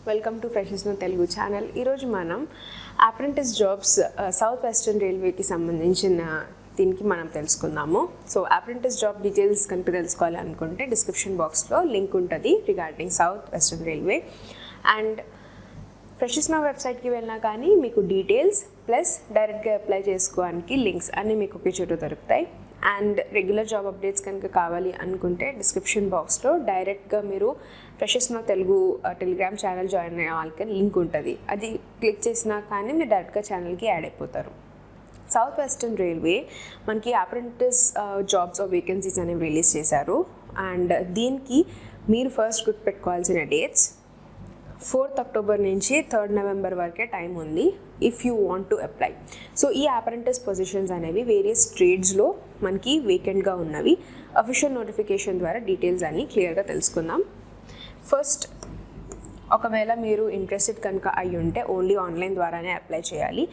Welcome to Freshers Now Telugu channel. ఈరోజు మనం apprentice jobs south western రైల్వేకి సంబంధించిన దీనికి మనం తెలుసుకుందాము. సో అప్రెంటిస్ జాబ్ డీటెయిల్స్ కనుక తెలుసుకోవాలి అనుకుంటే డిస్క్రిప్షన్ బాక్స్లో లింక్ ఉంటుంది regarding south western railway. And Freshers Now వెబ్సైట్కి వెళ్ళినా కానీ మీకు డీటెయిల్స్ ప్లస్ డైరెక్ట్గా అప్లై చేసుకోవడానికి లింక్స్ అన్నీ మీకు ఒకే చోట దొరుకుతాయి. అండ్ రెగ్యులర్ జాబ్ అప్డేట్స్ కనుక కావాలి అనుకుంటే డిస్క్రిప్షన్ బాక్స్లో డైరెక్ట్గా మీరు Freshers Now Telugu Telegram channel join అయ్యే వాళ్ళకి లింక్ ఉంటుంది. అది క్లిక్ చేసినా కానీ మీరు డైరెక్ట్గా ఛానల్కి యాడ్ అయిపోతారు. సౌత్ వెస్టర్న్ రైల్వే మనకి అప్రెంటిస్ జాబ్స్ వేకెన్సీస్ అనేవి రిలీజ్ చేశారు. అండ్ దీనికి మీరు ఫస్ట్ గుర్తుపెట్టుకోవాల్సిన డేట్స్ 4th October నుంచి 3rd November వరకే టైం ఉంది if you want to apply. So ఈ అప్రెంటిస్ పొజిషన్స్ అనేవి వేరియస్ ట్రేడ్స్లో మనకి వేకెంట్గా ఉన్నవి. అఫీషియల్ నోటిఫికేషన్ ద్వారా డీటెయిల్స్ అన్నీ క్లియర్గా తెలుసుకుందాం. ఫస్ట్, ఒకవేళ మీరు ఇంట్రెస్టెడ్ కనుక అయ్యి ఉంటే ఓన్లీ ఆన్లైన్ ద్వారానే అప్లై చేయాలి.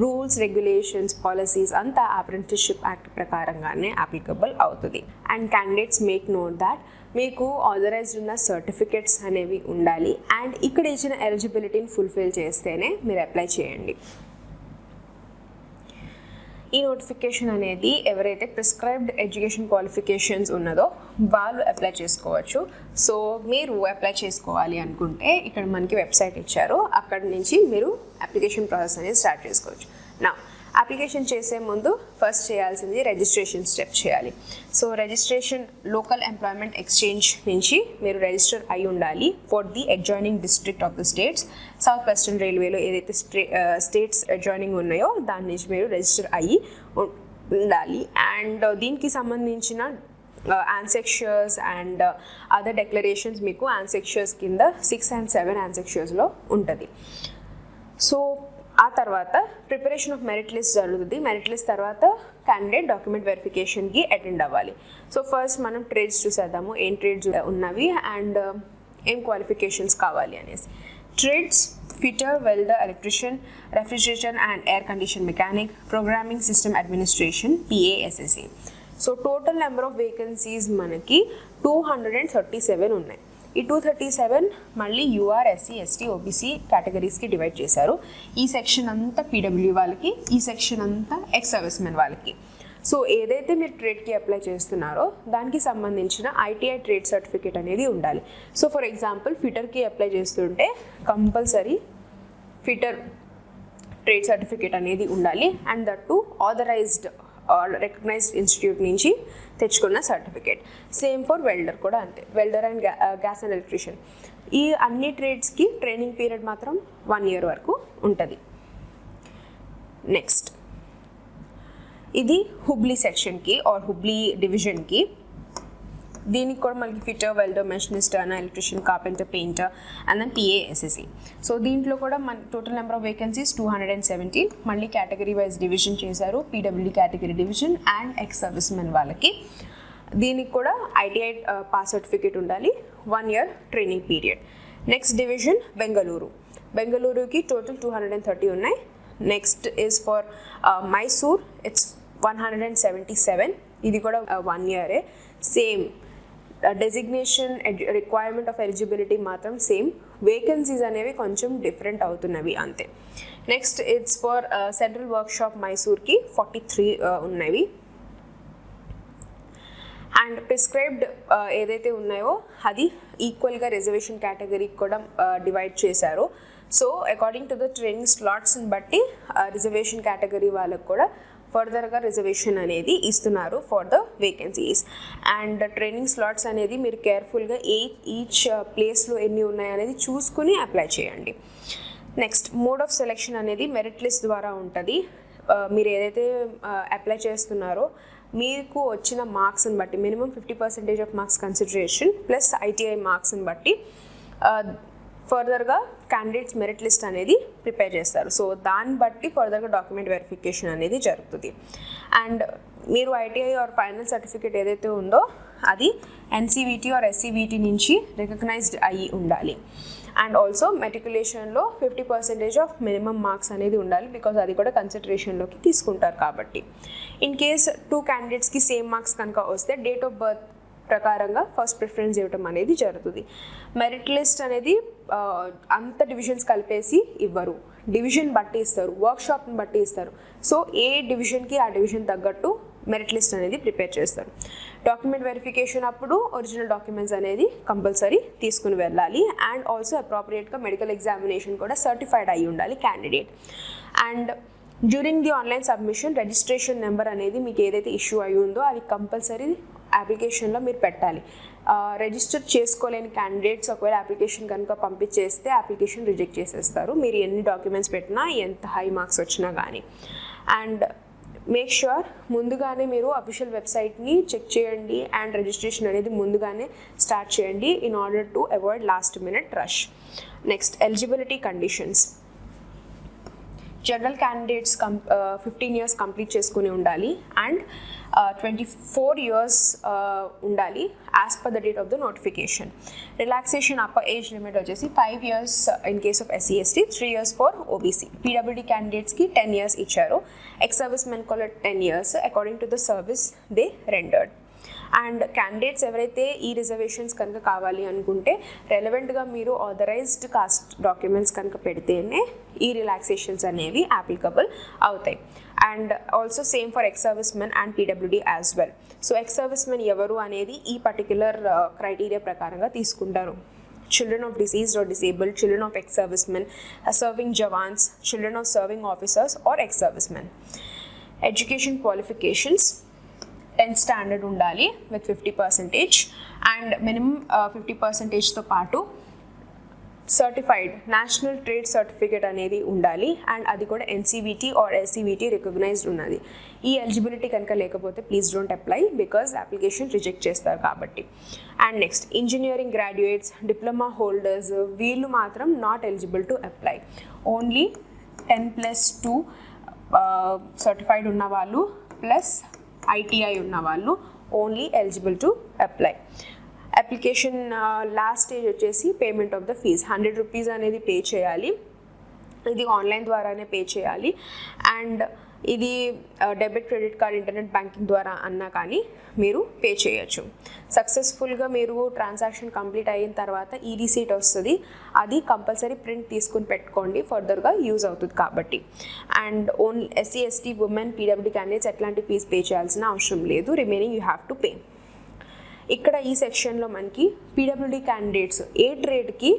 రూల్స్, రెగ్యులేషన్స్, పాలసీస్ అంతా అప్రెంటిస్షిప్ యాక్ట్ ప్రకారంగానే అప్లికబుల్ అవుతుంది. And candidates make note that మీకు ఆథరైజ్డ్ ఉన్న సర్టిఫికెట్స్ అనేవి ఉండాలి. అండ్ ఇక్కడ ఇచ్చిన ఎలిజిబిలిటీని ఫుల్ఫిల్ చేస్తేనే మీరు అప్లై చేయండి. ఈ నోటిఫికేషన్ అనేది ఎవరైతే ప్రిస్క్రైబ్డ్ ఎడ్యుకేషన్ క్వాలిఫికేషన్స్ ఉన్నదో వాళ్ళు అప్లై చేసుకోవచ్చు. సో మీరు అప్లై చేసుకోవాలి అనుకుంటే ఇక్కడ మనకి వెబ్సైట్ ఇచ్చారు, అక్కడ నుంచి మీరు అప్లికేషన్ ప్రాసెస్ అనేది స్టార్ట్ చేసుకోవచ్చు. నా అప్లికేషన్ చేసే ముందు ఫస్ట్ చేయాల్సింది రిజిస్ట్రేషన్ స్టెప్ చేయాలి. So registration local employment exchange నుంచి మీరు రిజిస్టర్ అయి ఉండాలి for the adjoining district of the states. South western రైల్వేలో ఏదైతే స్టేట్స్ అడ్జాయినింగ్ ఉన్నాయో దాని నుంచి మీరు రిజిస్టర్ అయ్యి ఉండాలి. అండ్ దీనికి సంబంధించిన ఆన్సెక్షర్స్ అండ్ అదర్ డెక్లరేషన్స్ మీకు ఆన్సెక్షర్స్ కింద 6 and 7 ఆన్సెక్షర్స్లో ఉంటుంది. సో ఆ తర్వాత ప్రిపరేషన్ ఆఫ్ మెరిట్ లిస్ట్ జరుగుతుంది. మెరిట్ లిస్ట్ తర్వాత క్యాండిడేట్ డాక్యుమెంట్ వెరిఫికేషన్కి అటెండ్ అవ్వాలి. సో ఫస్ట్ మనం ట్రేడ్స్ చూసేద్దాము, ఏం ట్రేడ్స్ ఉన్నవి అండ్ ఏం క్వాలిఫికేషన్స్ కావాలి అనేసి. Trades: fitter, welder, electrician, refrigeration and air condition mechanic, programming system administration, PASSE. So total number of vacancies మనకి 237 ఉన్నాయి. ఈ 237 మళ్ళీ UR, SC, ST, OBC కేటగిరీస్కి డివైడ్ చేశారు. ఈ సెక్షన్ అంతా PW వాళ్ళకి, ఈ సెక్షన్ అంతా ఎక్స్ సర్వీస్ మెన్ వాళ్ళకి. సో ఏదైతే మీరు ట్రేడ్కి అప్లై చేస్తున్నారో దానికి సంబంధించిన ITI ట్రేడ్ సర్టిఫికేట్ అనేది ఉండాలి. సో ఫర్ ఎగ్జాంపుల్ ఫిటర్కి అప్లై చేస్తుంటే కంపల్సరీ ఫిటర్ ట్రేడ్ సర్టిఫికేట్ అనేది ఉండాలి. And that too authorised or recognised institute నుంచి తెచ్చుకున్న సర్టిఫికేట్. సేమ్ ఫర్ వెల్డర్ కూడా అంతే. Welder and gas and electrician ఈ అన్ని ట్రేడ్స్కి ట్రైనింగ్ పీరియడ్ మాత్రం 1 year వరకు ఉంటుంది. నెక్స్ట్, ఇది హుబ్లీ సెక్షన్కి ఆర్ హుబ్లీ డివిజన్కి. దీనికి కూడా మనకి fitter, welder, machinist, electrician, carpenter, painter and then PASSE. So దీంట్లో కూడా మన టోటల్ నెంబర్ ఆఫ్ వేకెన్సీస్ 217. మళ్ళీ కేటగిరీ వైజ్ డివిజన్ చేశారు. PW category division and ex servicemen వాళ్ళకి. దీనికి కూడా ITI పాస్ సర్టిఫికేట్ ఉండాలి. 1 year training period. Next division బెంగళూరుకి టోటల్ 230 ఉన్నాయి. Next is for Mysore, it's 177. ఇది కూడా 1 year. Same designation, requirement of eligibility మాత్రం సేమ్. వేకెన్సీస్ అనేవి కొంచెం డిఫరెంట్ అవుతున్నవి అంతే. Next it's for central workshop మైసూర్కి 43 ఉన్నవి. అండ్ ప్రిస్క్రైబ్డ్ ఏదైతే ఉన్నాయో అది ఈక్వల్గా రిజర్వేషన్ కేటగిరీకి కూడా డివైడ్ చేశారు. So according to the training స్లాట్స్ని బట్టి రిజర్వేషన్ కేటగిరీ వాళ్ళకు కూడా ఫర్దర్గా రిజర్వేషన్ అనేది ఇస్తున్నారు for the vacancies. And training slots అనేది మీరు కేర్ఫుల్గా ఈచ్ ప్లేస్లో ఎన్ని ఉన్నాయనేది చూసుకుని అప్లై చేయండి. నెక్స్ట్, మోడ్ ఆఫ్ సెలెక్షన్ అనేది మెరిట్ లిస్ట్ ద్వారా ఉంటుంది. మీరు ఏదైతే అప్లై చేస్తున్నారో మీకు వచ్చిన మార్క్స్ని బట్టి minimum 50% of marks consideration plus ITI మార్క్స్ని బట్టి ఫర్దర్గా క్యాండిడేట్స్ మెరిట్ లిస్ట్ అనేది ప్రిపేర్ చేస్తారు. సో దాన్ని బట్టి ఫర్దర్గా డాక్యుమెంట్ వెరిఫికేషన్ అనేది జరుగుతుంది. అండ్ మీరు ITI ఆర్ ఫైనల్ సర్టిఫికేట్ ఏదైతే ఉందో అది NCVT ఆర్ SCVT నుంచి రికగ్నైజ్డ్ అయ్యి ఉండాలి. అండ్ ఆల్సో మెట్రికులేషన్లో 50% ఆఫ్ మినిమం మార్క్స్ అనేది ఉండాలి, బికాజ్ అది కూడా కన్సిడరేషన్లోకి తీసుకుంటారు కాబట్టి. ఇన్ కేస్ 2 candidateస్కి సేమ్ మార్క్స్ కనుక వస్తే డేట్ ఆఫ్ బర్త్ ప్రకారంగా ఫస్ట్ ప్రిఫరెన్స్ ఇవ్వటం అనేది జరుగుతుంది. మెరిట్ లిస్ట్ అనేది అంత డివిజన్స్ కలిపేసి ఇవ్వరు, డివిజన్ బట్టి ఇస్తారు, వర్క్షాప్ని బట్టి ఇస్తారు. సో ఏ డివిజన్కి ఆ డివిజన్ తగ్గట్టు మెరిట్ లిస్ట్ అనేది ప్రిపేర్ చేస్తారు. డాక్యుమెంట్ వెరిఫికేషన్ అప్పుడు ఒరిజినల్ డాక్యుమెంట్స్ అనేది కంపల్సరీ తీసుకుని వెళ్ళాలి. అండ్ ఆల్సో అప్రాప్రియేట్గా మెడికల్ ఎగ్జామినేషన్ కూడా సర్టిఫైడ్ అయి ఉండాలి candidate. And during the online submission registration number అనేది మీకు ఏదైతే ఇష్యూ అయి ఉందో అది కంపల్సరీ అప్లికేషన్లో మీరు పెట్టాలి. రిజిస్టర్ చేసుకోలేని క్యాండిడేట్స్ ఒకవేళ అప్లికేషన్ కనుక పంపించేస్తే అప్లికేషన్ రిజెక్ట్ చేసేస్తారు, మీరు ఎన్ని డాక్యుమెంట్స్ పెట్టినా ఎంత హై మార్క్స్ వచ్చినా కానీ. అండ్ మేక్ ష్యూర్ ముందుగానే మీరు అఫీషియల్ వెబ్సైట్ని చెక్ చేయండి అండ్ రిజిస్ట్రేషన్ అనేది ముందుగానే స్టార్ట్ చేయండి in order to avoid last minute rush. Next eligibility conditions. General candidates 15 years complete చేసుకుని ఉండాలి అండ్ 24 years ఉండాలి as per the date of the notification. Relaxation upper age limit వచ్చేసి 5 years in case of SC/ST, 3 years for OBC. PWD క్యాండిడేట్స్కి 10 years ఇచ్చారు. Ex service men కూడా 10 years according to the service they rendered. And candidates ఎవరైతే ఈ reservations కనుక కావాలి అనుకుంటే రెలవెంట్గా మీరు ఆథరైజ్డ్ కాస్ట్ డాక్యుమెంట్స్ కనుక పెడితేనే ఈ రిలాక్సేషన్స్ అనేవి అప్లికబుల్ అవుతాయి. And also same for ex service men and PWD as well. So ex service men ఎవరు అనేది ఈ పర్టిక్యులర్ క్రైటీరియా ప్రకారంగా తీసుకుంటారు. Children of deceased or disabled, children of ex-servicemen, serving Jawans, children of serving officers or ex-servicemen. Education qualifications 10th standard ఉండాలి with 50% and minimum 50%తో పాటు certified national trade certificate అనేది ఉండాలి and అది కూడా NCVT ఆర్ SCVT రికగ్నైజ్డ్ ఉన్నది. ఈ eligibility కనుక లేకపోతే please don't apply because application reject చేస్తారు కాబట్టి. And next engineering graduates, diploma holders వీళ్ళు మాత్రం not eligible to apply. Only 10+2 certified ఉన్నవాళ్ళు ప్లస్ ITI ఉన్నవాళ్ళు only eligible to apply. Application last stage వచ్చేసి payment of the fee 100 rupees అనేది pay చేయాలి. ఇది ఆన్లైన్ ద్వారానే పే చేయాలి అండ్ ఇది debit credit card internet banking ద్వారా అన్నా కానీ మీరు పే చేయొచ్చు. సక్సెస్ఫుల్గా మీరు ట్రాన్సాక్షన్ కంప్లీట్ అయిన తర్వాత ఈ రిసీట్ వస్తుంది, అది కంపల్సరీ ప్రింట్ తీసుకుని పెట్టుకోండి, ఫర్దర్గా యూజ్ అవుతుంది కాబట్టి. And only SC/ST women PWD candidates ఎట్లాంటి ఫీజ్ పే చేయాల్సిన అవసరం లేదు, remaining you have to pay. ఇక్కడ ఈ సెక్షన్లో మనకి PWD క్యాండిడేట్స్ ఏ ట్రేడ్కి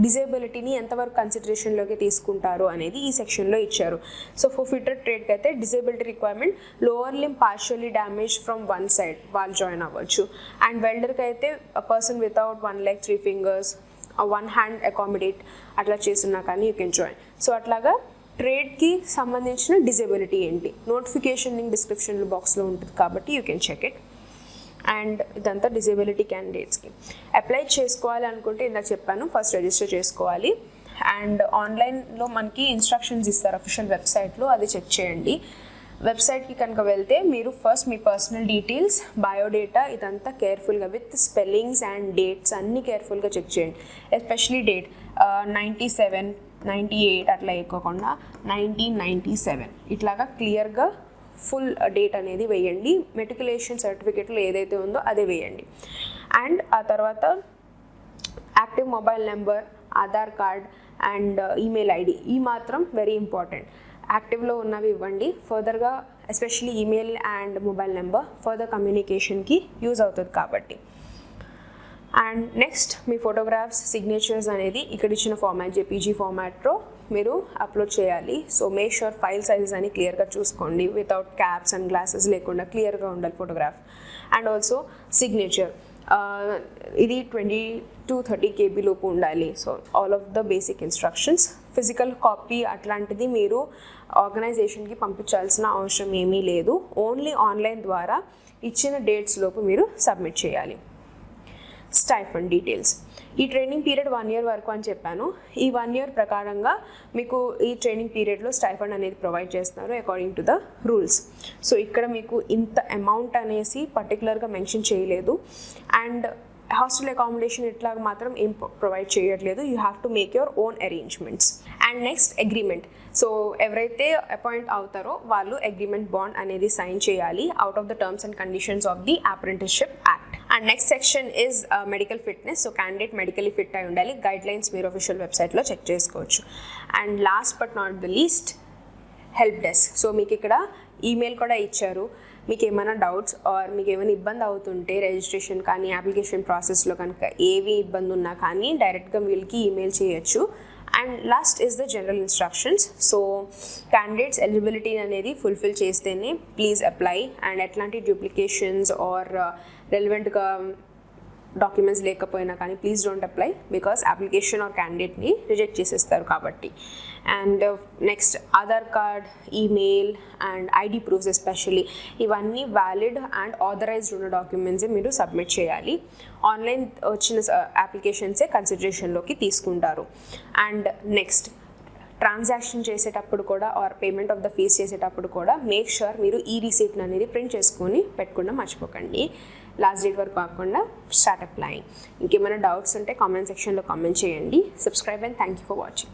డిజేబిలిటీని ఎంతవరకు కన్సిడరేషన్లోకి తీసుకుంటారు అనేది ఈ సెక్షన్లో ఇచ్చారు. సో ఫర్ ఫిటర్ ట్రేడ్కి అయితే disability requirement lower limb partially damage from one side వాళ్ళు జాయిన్ అవ్వచ్చు. అండ్ వెల్డర్కి అయితే person without 1 leg 3 fingers 1 hand accommodate అట్లా చేస్తున్నా కానీ యూ కెన్ జాయిన్. సో అట్లాగా ట్రేడ్కి సంబంధించిన డిజేబిలిటీ ఏంటి నోటిఫికేషన్ లింక్ డిస్క్రిప్షన్ బాక్స్లో ఉంటుంది కాబట్టి you can check it. And ఇదంతా డిజేబిలిటీ క్యాండిడేట్స్కి. అప్లై చేసుకోవాలి అనుకుంటే ఇందాక చెప్పాను ఫస్ట్ రిజిస్టర్ చేసుకోవాలి అండ్ ఆన్లైన్లో మనకి ఇన్స్ట్రక్షన్స్ ఇస్తారు అఫీషియల్ వెబ్సైట్లో, అది చెక్ చేయండి. వెబ్సైట్కి కనుక వెళ్తే మీరు ఫస్ట్ మీ పర్సనల్ డీటెయిల్స్, బయోడేటా ఇదంతా కేర్ఫుల్గా విత్ స్పెల్లింగ్స్ అండ్ డేట్స్ అన్నీ కేర్ఫుల్గా చెక్ చేయండి. ఎస్పెషలీ డేట్ 97, 98 అట్లా ఎక్కువకుండా 1997 ఇట్లాగా క్లియర్గా ఫుల్ డేట్ అనేది వేయండి. మెట్రికులేషన్ సర్టిఫికేట్లో ఏదైతే ఉందో అదే వేయండి. అండ్ ఆ తర్వాత active mobile number, Aadhaar card and email ID ఈ మాత్రం వెరీ ఇంపార్టెంట్. యాక్టివ్లో ఉన్నవి ఇవ్వండి, ఫర్దర్గా especially email and mobile number further కమ్యూనికేషన్కి యూజ్ అవుతుంది కాబట్టి. అండ్ నెక్స్ట్ మీ ఫోటోగ్రాఫ్స్, సిగ్నేచర్స్ అనేది ఇక్కడ ఇచ్చిన ఫార్మాట్ JPG ఫార్మాట్లో మీరు అప్లోడ్ చేయాలి. So make sure file sizes అని క్లియర్గా చూసుకోండి, వితౌట్ క్యాప్స్ అండ్ గ్లాసెస్ లేకుండా క్లియర్గా ఉండాలి ఫోటోగ్రాఫ్. అండ్ ఆల్సో సిగ్నేచర్ ఇది 20 to 30 KB లోపు ఉండాలి. So all of the basic instructions. Physical copy అట్లాంటిది మీరు ఆర్గనైజేషన్కి పంపించాల్సిన అవసరం ఏమీ లేదు, ఓన్లీ ఆన్లైన్ ద్వారా ఇచ్చిన డేట్స్ లోపు మీరు సబ్మిట్ చేయాలి. Stipend details. ఈ ట్రైనింగ్ పీరియడ్ 1 year వరకు అని చెప్పాను. ఈ 1 year ప్రకారంగా మీకు ఈ ట్రైనింగ్ పీరియడ్లో స్టైఫండ్ అనేది ప్రొవైడ్ చేస్తున్నారు according to the rules. So ఇక్కడ మీకు ఇంత అమౌంట్ అనేసి పర్టికులర్గా మెన్షన్ చేయలేదు. అండ్ హాస్టల్ అకామిడేషన్ ఇట్లాగా మాత్రం ఏం ప్రొవైడ్ చేయట్లేదు, you have to make your own arrangements. And next agreement. So ఎవరైతే అపాయింట్ అవుతారో వాళ్ళు అగ్రిమెంట్ బాండ్ అనేది సైన్ చేయాలి out of the terms and conditions of the apprenticeship act. And next section is medical fitness. So candidate medically fit అయి ఉండాలి. Guide lines మీరు official వెబ్సైట్లో check చేసుకోవచ్చు. And last but not the least, help desk. So మీకు ఇక్కడ email కూడా ఇచ్చారు. మీకు ఏమైనా డౌట్స్ ఆర్ మీకు ఏమైనా ఇబ్బంది అవుతుంటే రిజిస్ట్రేషన్ కానీ అప్లికేషన్ ప్రాసెస్లో కనుక ఏవి ఇబ్బంది ఉన్నా కానీ డైరెక్ట్గా వీళ్ళకి ఈమెయిల్ చేయొచ్చు. And last is the general instructions. So candidates eligibility అనేది ఫుల్ఫిల్ చేస్తేనే ప్లీజ్ అప్లై. అండ్ ఎట్లాంటి డూప్లికేషన్స్ ఆర్ రెలవెంట్గా డాక్యుమెంట్స్ లేకపోయినా కానీ please don't apply, because application or క్యాండిడేట్ని రిజెక్ట్ చేసేస్తారు కాబట్టి. And next Aadhaar card, email and ID proofs especially ఇవన్నీ వ్యాలిడ్ అండ్ ఆథరైజ్డ్ ఉన్న డాక్యుమెంట్సే మీరు సబ్మిట్ చేయాలి. ఆన్లైన్ వచ్చిన అప్లికేషన్సే కన్సిడరేషన్లోకి తీసుకుంటారు. అండ్ నెక్స్ట్ ట్రాన్సాక్షన్ చేసేటప్పుడు కూడా are payment of the fees చేసేటప్పుడు కూడా మేక్ ష్యూర్ మీరు ఈ రిసీప్ట్ అనేది ప్రింట్ చేసుకొని పెట్టుకుండా మర్చిపోకండి. లాస్ట్ డేట్ వరకు కాకుండా స్టార్ట్ అప్లయింగ్. ఇంకేమైనా డౌట్స్ ఉంటే కామెంట్ సెక్షన్లో కామెంట్ చేయండి. Subscribe and thank you for watching.